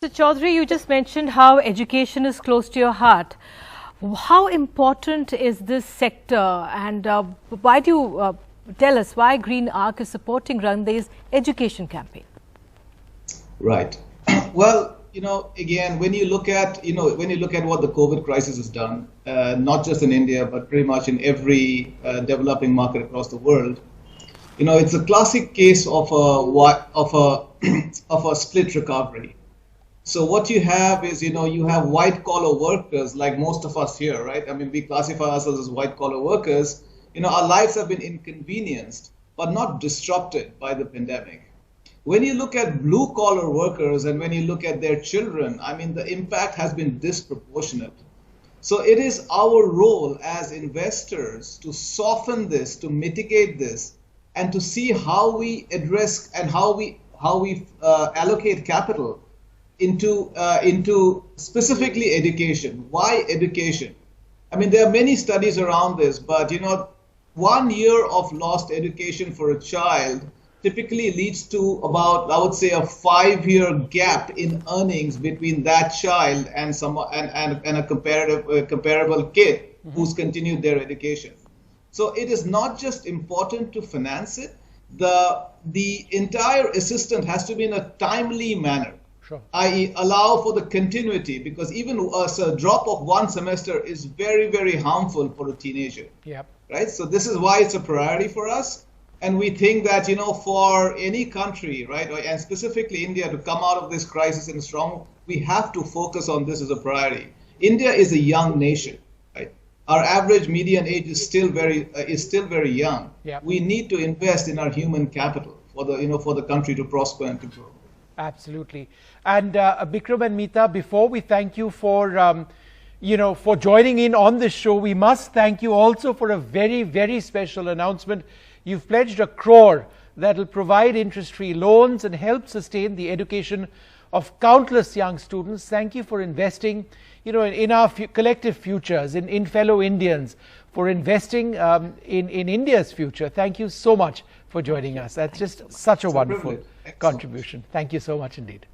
So Chaudhury, you just mentioned how education is close to your heart. How important is this sector, and why do you tell us why GreenArc is supporting Randhe's education campaign? Right. Well, again, when you look at what the COVID crisis has done, not just in India, but pretty much in every developing market across the world, it's a classic case of a split recovery. So what you have is, you have white collar workers like most of us here, right? I mean, we classify ourselves as white collar workers. Our lives have been inconvenienced, but not disrupted by the pandemic. When you look at blue collar workers and when you look at their children, I mean, the impact has been disproportionate. So it is our role as investors to soften this, to mitigate this, and to see how we address and how we allocate capital into specifically education. Why education? I mean, there are many studies around this, but 1 year of lost education for a child typically leads to about, I would say, a 5-year gap in earnings between that child and a comparable kid who's continued their education. So it is not just important to finance it. The entire assistance has to be in a timely manner. Sure. I.e. allow for the continuity, because even a drop of one semester is very, very harmful for a teenager. Yep. Right? So this is why it's a priority for us. And we think that, for any country, right, and specifically India, to come out of this crisis in strong, we have to focus on this as a priority. India is a young nation, right? Our average median age is still very young. Yep. We need to invest in our human capital for the country to prosper and to grow. Absolutely. And Bikram and Meeta, before we thank you for, for joining in on this show, we must thank you also for a very, very special announcement. You've pledged 1 crore that will provide interest-free loans and help sustain the education of countless young students. Thank you for investing, in our collective futures, in fellow Indians, for investing in India's future. Thank you so much for joining us. That's just such a wonderful contribution. Thank you so much indeed.